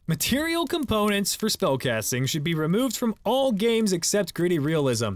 Material components for spellcasting should be removed from all games except gritty realism.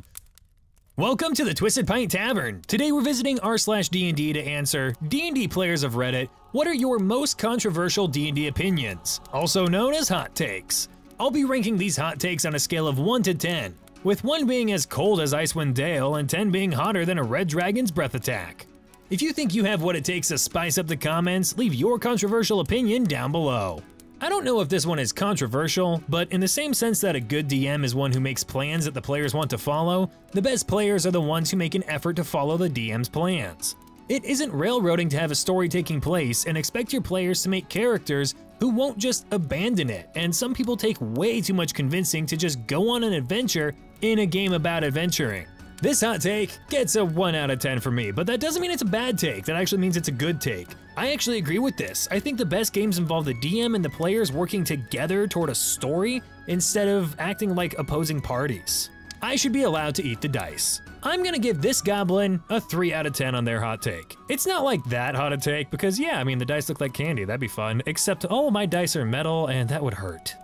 Welcome to the Twisted Pint Tavern. Today we're visiting r/D&D to answer, D&D players of Reddit, what are your most controversial D&D opinions? Also known as hot takes. I'll be ranking these hot takes on a scale of 1 to 10, with 1 being as cold as Icewind Dale and 10 being hotter than a red dragon's breath attack. If you think you have what it takes to spice up the comments, leave your controversial opinion down below. I don't know if this one is controversial, but in the same sense that a good DM is one who makes plans that the players want to follow, the best players are the ones who make an effort to follow the DM's plans. It isn't railroading to have a story taking place and expect your players to make characters who won't just abandon it, and some people take way too much convincing to just go on an adventure in a game about adventuring. This hot take gets a 1 out of 10 for me, but that doesn't mean it's a bad take, that actually means it's a good take. I actually agree with this. I think the best games involve the DM and the players working together toward a story instead of acting like opposing parties. I should be allowed to eat the dice. I'm gonna give this goblin a 3 out of 10 on their hot take. It's not like that hot a take because yeah, I mean the dice look like candy, that'd be fun, except all of my dice are metal and that would hurt.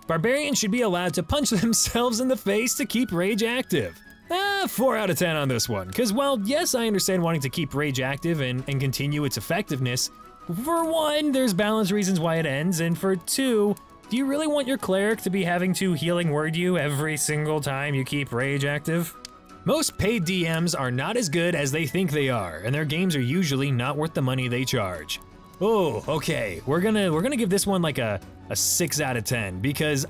Barbarians should be allowed to punch themselves in the face to keep rage active. 4 out of 10 on this one, because while yes, I understand wanting to keep rage active and continue its effectiveness, for 1, there's balance reasons why it ends, and for 2, do you really want your cleric to be having to healing word you every single time you keep rage active? Most paid DMs are not as good as they think they are, and their games are usually not worth the money they charge. Oh, okay, we're gonna give this one like a 6 out of 10, because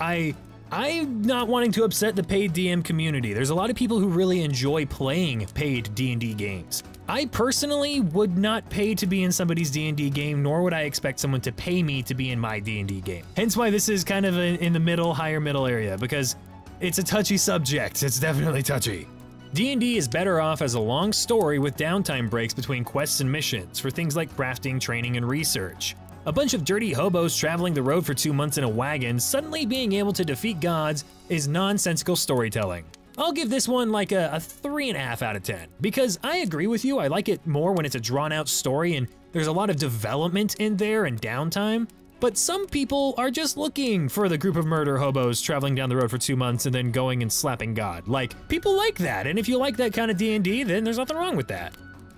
I'm not wanting to upset the paid DM community. There's a lot of people who really enjoy playing paid D&D games. I personally would not pay to be in somebody's D&D game, nor would I expect someone to pay me to be in my D&D game. Hence why this is kind of in the middle, higher middle area, because it's a touchy subject. It's definitely touchy. D&D is better off as a long story with downtime breaks between quests and missions for things like crafting, training, and research. A bunch of dirty hobos traveling the road for 2 months in a wagon suddenly being able to defeat gods is nonsensical storytelling. I'll give this one like a 3.5 out of 10, because I agree with you, I like it more when it's a drawn out story and there's a lot of development in there and downtime, but some people are just looking for the group of murder hobos traveling down the road for 2 months and then going and slapping God. Like, people like that, and if you like that kind of D&D, then there's nothing wrong with that.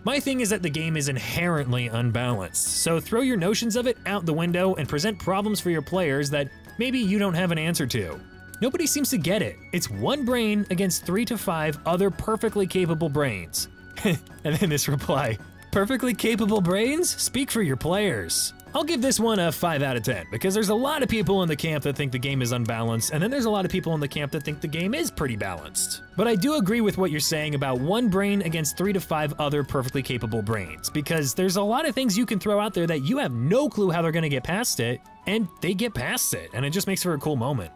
My thing is that the game is inherently unbalanced, so throw your notions of it out the window and present problems for your players that maybe you don't have an answer to. Nobody seems to get it. It's 1 brain against 3 to 5 other perfectly capable brains. And then this reply, perfectly capable brains? Speak for your players. I'll give this one a 5 out of 10, because there's a lot of people in the camp that think the game is unbalanced, and then there's a lot of people in the camp that think the game is pretty balanced. But I do agree with what you're saying about 1 brain against 3 to 5 other perfectly capable brains, because there's a lot of things you can throw out there that you have no clue how they're gonna get past it, and they get past it, and it just makes for a cool moment.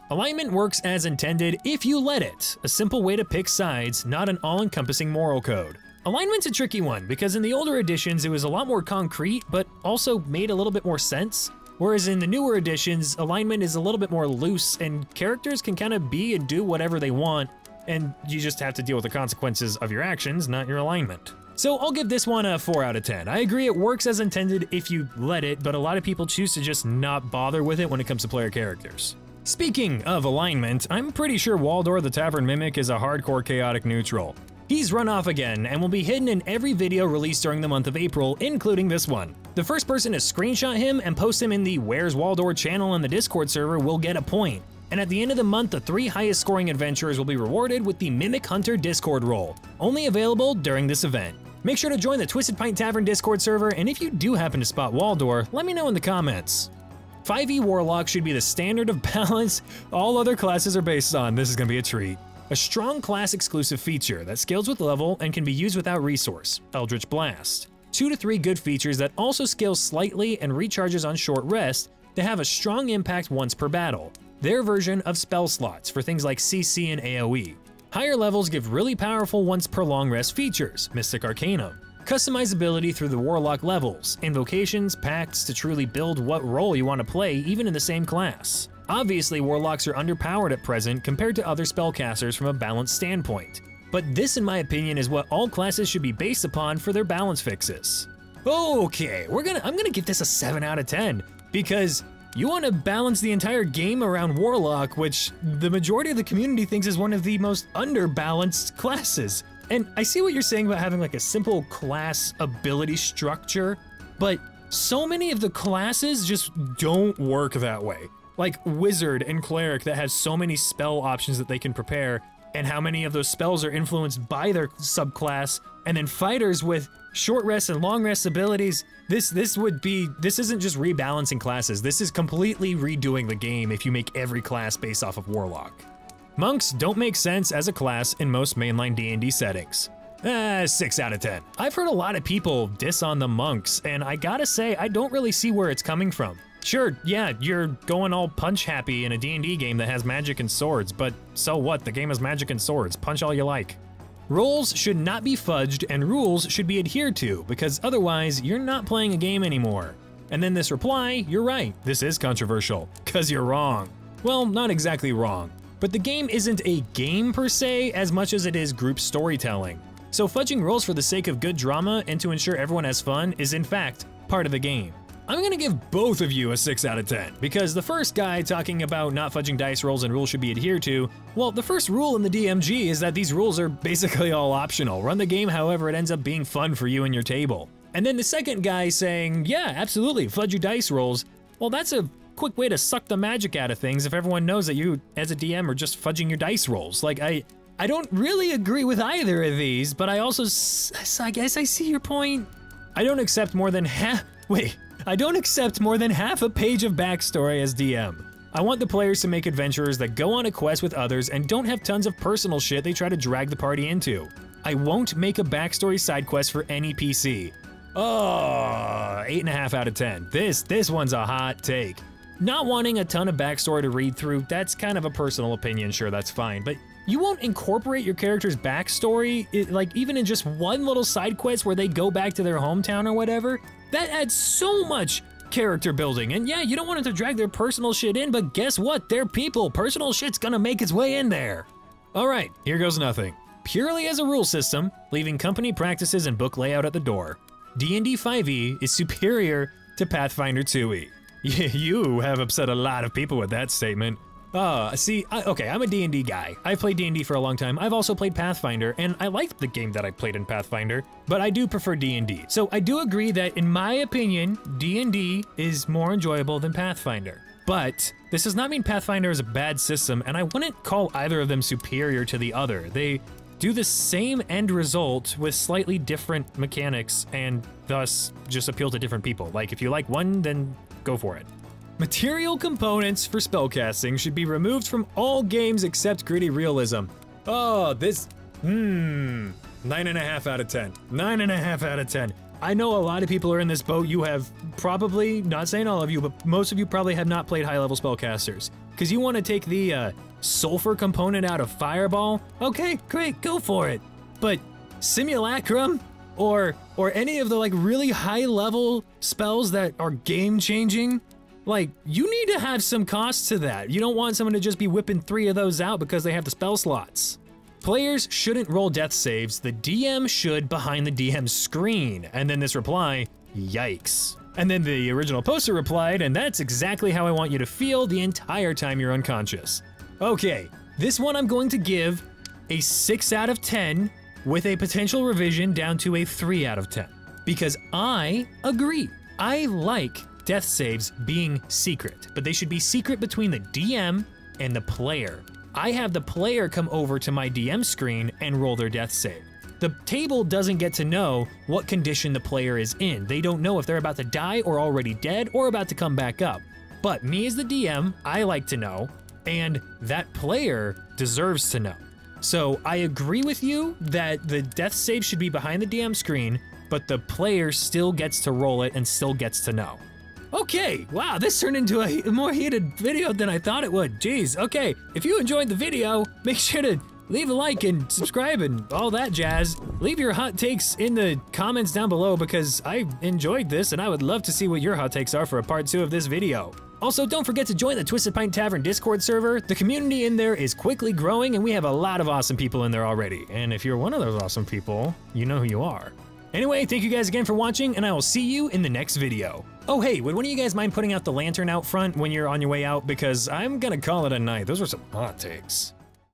Alignment works as intended if you let it, a simple way to pick sides, not an all-encompassing moral code. Alignment's a tricky one, because in the older editions it was a lot more concrete, but also made a little bit more sense, whereas in the newer editions, alignment is a little bit more loose and characters can kind of be and do whatever they want, and you just have to deal with the consequences of your actions, not your alignment. So I'll give this one a 4 out of 10. I agree it works as intended if you let it, but a lot of people choose to just not bother with it when it comes to player characters. Speaking of alignment, I'm pretty sure Waldor the Tavern Mimic is a hardcore chaotic neutral. He's run off again and will be hidden in every video released during the month of April, including this one. The first person to screenshot him and post him in the Where's Waldor channel on the Discord server will get a point. And at the end of the month, the 3 highest scoring adventurers will be rewarded with the Mimic Hunter Discord role, only available during this event. Make sure to join the Twisted Pint Tavern Discord server, and if you do happen to spot Waldor, let me know in the comments. 5e Warlock should be the standard of balance all other classes are based on. This is gonna be a treat. A strong class exclusive feature that scales with level and can be used without resource, Eldritch Blast. 2 to 3 good features that also scales slightly and recharges on short rest to have a strong impact once per battle. Their version of spell slots for things like CC and AoE. Higher levels give really powerful once per long rest features, Mystic Arcanum. Customizability through the Warlock levels, invocations, pacts to truly build what role you want to play even in the same class. Obviously, Warlocks are underpowered at present compared to other spellcasters from a balance standpoint, but this in my opinion is what all classes should be based upon for their balance fixes. Okay, I'm gonna give this a 7 out of 10, because You want to balance the entire game around Warlock, which the majority of the community thinks is one of the most underbalanced classes. And I see what you're saying about having like a simple class ability structure, but so many of the classes just don't work that way. Like Wizard and Cleric that has so many spell options that they can prepare, and how many of those spells are influenced by their subclass, and then Fighters with short rest and long rest abilities. This isn't just rebalancing classes, this is completely redoing the game if you make every class based off of Warlock. Monks don't make sense as a class in most mainline D&D settings. 6 out of 10. I've heard a lot of people diss on the monks, and I gotta say, I don't really see where it's coming from. Sure, yeah, you're going all punch happy in a D&D game that has magic and swords, but so what? The game has magic and swords. Punch all you like. Roles should not be fudged and rules should be adhered to, because otherwise you're not playing a game anymore. And then this reply, you're right, this is controversial, 'cause you're wrong. Well, not exactly wrong, but the game isn't a game per se as much as it is group storytelling. So fudging roles for the sake of good drama and to ensure everyone has fun is in fact part of the game. I'm gonna give both of you a 6 out of 10, because the first guy talking about not fudging dice rolls and rules should be adhered to, well, the first rule in the DMG is that these rules are basically all optional. Run the game however it ends up being fun for you and your table. And then the second guy saying, yeah, absolutely, fudge your dice rolls, well, that's a quick way to suck the magic out of things if everyone knows that you, as a DM, are just fudging your dice rolls. Like, I don't really agree with either of these, but I guess I see your point. I don't accept more than half a page of backstory as DM. I want the players to make adventurers that go on a quest with others and don't have tons of personal shit they try to drag the party into. I won't make a backstory side quest for any PC. Oh, 8.5 out of 10. This one's a hot take. Not wanting a ton of backstory to read through, that's kind of a personal opinion, sure, that's fine, but you won't incorporate your character's backstory, like even in just one little side quest where they go back to their hometown or whatever? That adds so much character building, and yeah, you don't want them to drag their personal shit in, but guess what? They're people. Personal shit's gonna make its way in there. Alright, here goes nothing. Purely as a rule system, leaving company practices and book layout at the door, D&D 5e is superior to Pathfinder 2e. You have upset a lot of people with that statement. Okay, I'm a D&D guy. I've played D&D for a long time. I've also played Pathfinder, and I liked the game that I played in Pathfinder, but I do prefer D&D. So I do agree that, in my opinion, D&D is more enjoyable than Pathfinder. But this does not mean Pathfinder is a bad system, and I wouldn't call either of them superior to the other. They do the same end result with slightly different mechanics, and thus just appeal to different people. Like, if you like one, then go for it. Material components for spellcasting should be removed from all games except gritty realism. Oh, 9.5 out of 10. 9.5 out of 10. I know a lot of people are in this boat. You have probably, not saying all of you, but most of you probably have not played high-level spellcasters. Because you want to take the sulfur component out of Fireball? Okay, great, go for it. But Simulacrum? Or any of the like really high-level spells that are game-changing? Like, you need to have some cost to that. You don't want someone to just be whipping 3 of those out because they have the spell slots. Players shouldn't roll death saves, the DM should behind the DM's screen. And then this reply, yikes. And then the original poster replied, and that's exactly how I want you to feel the entire time you're unconscious. Okay, this one I'm going to give a 6 out of 10 with a potential revision down to a 3 out of 10. Because I agree. I like death saves being secret, but they should be secret between the DM and the player. I have the player come over to my DM screen and roll their death save. The table doesn't get to know what condition the player is in. They don't know if they're about to die or already dead or about to come back up. But me as the DM, I like to know, and that player deserves to know. So I agree with you that the death save should be behind the DM screen, but the player still gets to roll it and still gets to know. Okay, wow, this turned into a more heated video than I thought it would. Jeez, okay, if you enjoyed the video, make sure to leave a like and subscribe and all that jazz. Leave your hot takes in the comments down below because I enjoyed this and I would love to see what your hot takes are for a part 2 of this video. Also, don't forget to join the Twisted Pint Tavern Discord server. The community in there is quickly growing and we have a lot of awesome people in there already. And if you're one of those awesome people, you know who you are. Anyway, thank you guys again for watching and I will see you in the next video. Oh hey, would one of you guys mind putting out the lantern out front when you're on your way out? Because I'm gonna call it a night. Those were some hot takes.